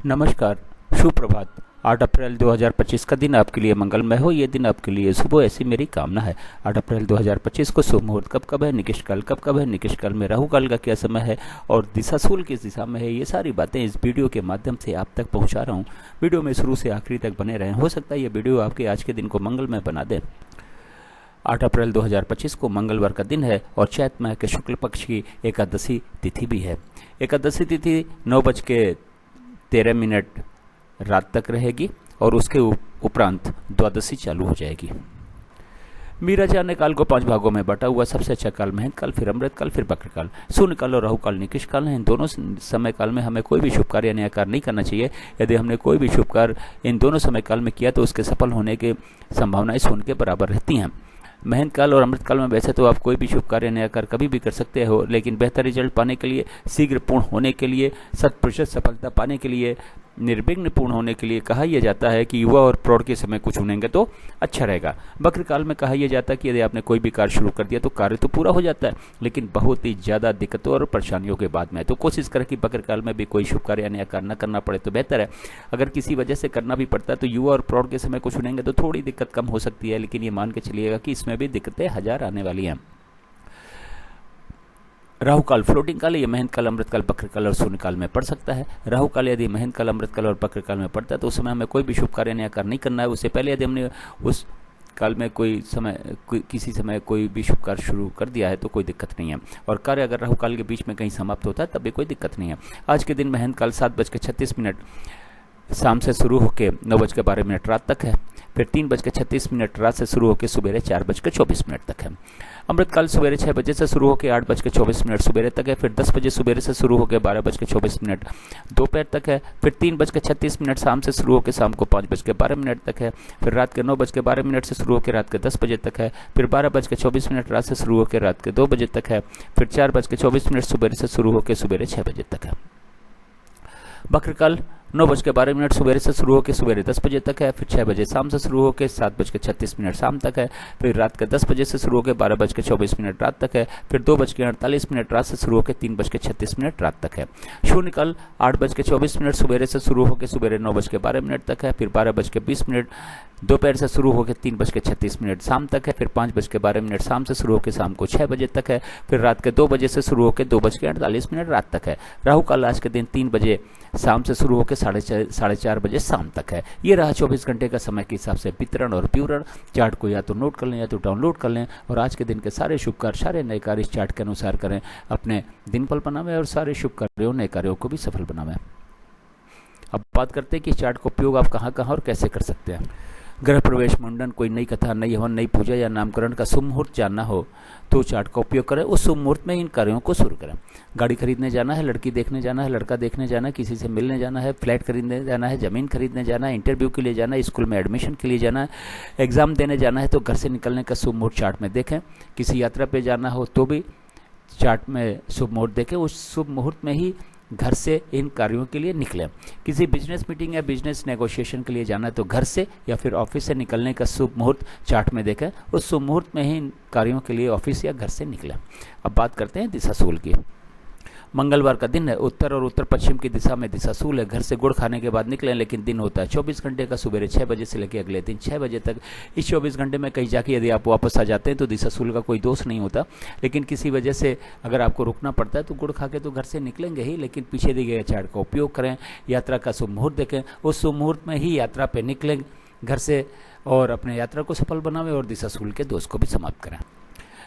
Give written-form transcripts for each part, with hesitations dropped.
नमस्कार, सुप्रभात। 8 अप्रैल 2025 का दिन आपके लिए मंगलमय हो, ये दिन आपके लिए शुभ हो, ऐसी मेरी कामना है। 8 अप्रैल 2025 को शुभ मुहूर्त कब कब है, निकिष्ट काल कब कब है, निकिष्ट काल में राहु काल का क्या समय है और दिशाशूल किस दिशा में है, ये सारी बातें इस वीडियो के माध्यम से आप तक पहुंचा रहा हूं। वीडियो में शुरू से आखिरी तक बने रहें, हो सकता है ये वीडियो आपके आज के दिन को मंगलमय बना दे। 8 अप्रैल 2025 को मंगलवार का दिन है और चैत माह के शुक्ल पक्ष की एकादशी तिथि भी है। एकादशी तिथि 9:13 रात तक रहेगी और उसके उपरांत द्वादशी चालू हो जाएगी। मीराचार्य ने काल को 5 भागों में बांटा हुआ। सबसे अच्छा काल महंत काल, फिर अमृत काल, फिर बक्र काल, शून्य काल और राहु काल निकिष्ट काल है। इन दोनों समय काल में हमें कोई भी शुभ कार्य या कार्य नहीं करना चाहिए। यदि हमने कोई भी शुभ कार्य इन दोनों समय काल में किया तो उसके सफल होने की संभावनाएं शून्य के बराबर रहती हैं। महंत काल और अमृत काल में वैसे तो आप कोई भी शुभ कार्य नया कार्य कभी भी कर सकते हो, लेकिन बेहतर रिजल्ट पाने के लिए, शीघ्र पूर्ण होने के लिए, 100% सफलता पाने के लिए, निर्विघ्न पूर्ण होने के लिए कहा यह जाता है कि युवा और प्रौढ़ के समय कुछ चुनेंगे तो अच्छा रहेगा। बक्र काल में कहा यह जाता है कि यदि आपने कोई भी कार्य शुरू कर दिया तो कार्य तो पूरा हो जाता है, लेकिन बहुत ही ज़्यादा दिक्कतों और परेशानियों के बाद में। तो कोशिश करें कि बक्र काल में भी कोई शुभ कार्य या नया कार्य न करना पड़े तो बेहतर है। अगर किसी वजह से करना भी पड़ता है तो युवा और प्रौढ़ के समय कुछ चुनेंगे तो थोड़ी दिक्कत कम हो सकती है, लेकिन ये मान के चलिएगा कि इसमें भी दिक्कतें हजार आने वाली हैं। राहु काल फ्लोटिंग काल, ये महंत काल, अमृत काल, बक्र काल और शून्य काल में पड़ सकता है। राहु काल यदि महंत काल, अमृत काल और बक्र काल में पड़ता है तो उस समय हमें कोई भी शुभ कार्य नया कार्य नहीं करना है। उससे पहले यदि हमने उस काल में किसी समय कोई भी शुभ कार्य शुरू कर दिया है तो कोई दिक्कत नहीं है, और कार्य अगर राहु काल के बीच में कहीं समाप्त होता है तब भी कोई दिक्कत नहीं है। आज के दिन महंत काल 7:36 शाम से शुरू होकर 9:12 रात तक है, फिर 3:36 रात से शुरू होकर सुबह 4:24 तक है। अमृत काल सुबह 6 बजे से शुरू होकर 8:24 सुबह तक है, फिर 10 बजे सुबह से शुरू होकर 12:24 दोपहर तक है, फिर 3:36 शाम से शुरू होकर शाम को 5:12 तक है, फिर रात के 9:12 से शुरू होकर रात के 10 बजे तक है, फिर 12:24 रात से शुरू होकर रात के 2 बजे तक है, फिर 4:24 सुबह से शुरू होकर सुबह 6 बजे तक है। बक्र काल 9:12 सुबह से शुरू होकर सुबह 10 बजे तक है, फिर 6 बजे शाम से शुरू होकर 7:36 शाम तक है, फिर रात के 10 बजे से शुरू होकर 12:24 रात तक है, फिर 2:48 रात से शुरू होकर 3:36 रात तक है। शून्य काल 8:24 सुबह से शुरू होकर सुबह 9:12 तक है, फिर 12:20 दोपहर से शुरू होकर 3:36 शाम तक है, फिर 5:12 शाम से शुरू होकर शाम को 6 बजे तक है, फिर रात के 2 बजे से शुरू होकर 2:48 रात तक है। राहु काल आज के दिन 3 बजे शाम से शुरू होकर 4:30 बजे शाम तक है। ये रहा 24 घंटे का समय के हिसाब से वितरण और विवरण। चार्ट को या तो नोट कर लें या तो डाउनलोड कर लें और आज के दिन के सारे शुभ कार्य, सारे नए कार्य इस चार्ट के अनुसार करें। अपने दिन फल बनावें और सारे शुभ कार्यों, नए कार्यों को भी सफल बनावें। अब बात करते हैं कि चार्ट का उपयोग आप कहाँ कहाँ और कैसे कर सकते हैं। गृह प्रवेश, मुंडन, कोई नई कथा, नई हवन, नई पूजा या नामकरण का शुभ मुहूर्त जानना हो तो चार्ट का उपयोग करें। उस शुभ मुहूर्त में इन कार्यों को शुरू करें। गाड़ी खरीदने जाना है, लड़की देखने जाना है, लड़का देखने जाना है, किसी से मिलने जाना है, फ्लैट खरीदने जाना है, ज़मीन खरीदने जाना है, इंटरव्यू के लिए जाना है, स्कूल में एडमिशन के लिए जाना है, एग्जाम देने जाना है तो घर से निकलने का शुभ मुहूर्त चार्ट में देखें। किसी यात्रा पर जाना हो तो भी चार्ट में शुभ मुहूर्त देखें। उस शुभ मुहूर्त में ही घर से इन कार्यों के लिए निकलें। किसी बिजनेस मीटिंग या बिजनेस नेगोशिएशन के लिए जाना है तो घर से या फिर ऑफिस से निकलने का शुभ मुहूर्त चार्ट में देखें। उस शुभ मुहूर्त में ही इन कार्यों के लिए ऑफिस या घर से निकलें। अब बात करते हैं दिशाशूल की। मंगलवार का दिन है, उत्तर और उत्तर पश्चिम की दिशा में दिशाशूल है। घर से गुड़ खाने के बाद निकलें, लेकिन दिन होता है 24 घंटे का, सुबह 6 बजे से लेकर अगले दिन 6 बजे तक। इस 24 घंटे में कहीं जाके यदि आप वापस आ जाते हैं तो दिशाशूल का कोई दोष नहीं होता, लेकिन किसी वजह से अगर आपको रुकना पड़ता है तो गुड़ खा के तो घर से निकलेंगे ही, लेकिन पीछे दिए गए चार्ट का उपयोग करें। यात्रा का शुभ मुहूर्त देखें, उस शुभ मुहूर्त में ही यात्रा पर निकलें घर से और अपने यात्रा को सफल बनावें और दिशाशूल के दोष को भी समाप्त करें।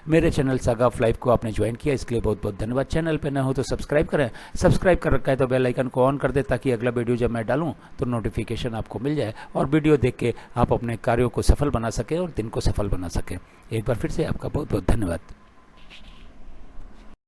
मेरे चैनल सागा ऑफ लाइफ को आपने ज्वाइन किया, इसके लिए बहुत बहुत धन्यवाद। चैनल पे ना हो तो सब्सक्राइब करें, सब्सक्राइब कर रखा है तो बेल आइकन को ऑन कर दे ताकि अगला वीडियो जब मैं डालूं तो नोटिफिकेशन आपको मिल जाए और वीडियो देख के आप अपने कार्यों को सफल बना सकें और दिन को सफल बना सकें। एक बार फिर से आपका बहुत बहुत धन्यवाद।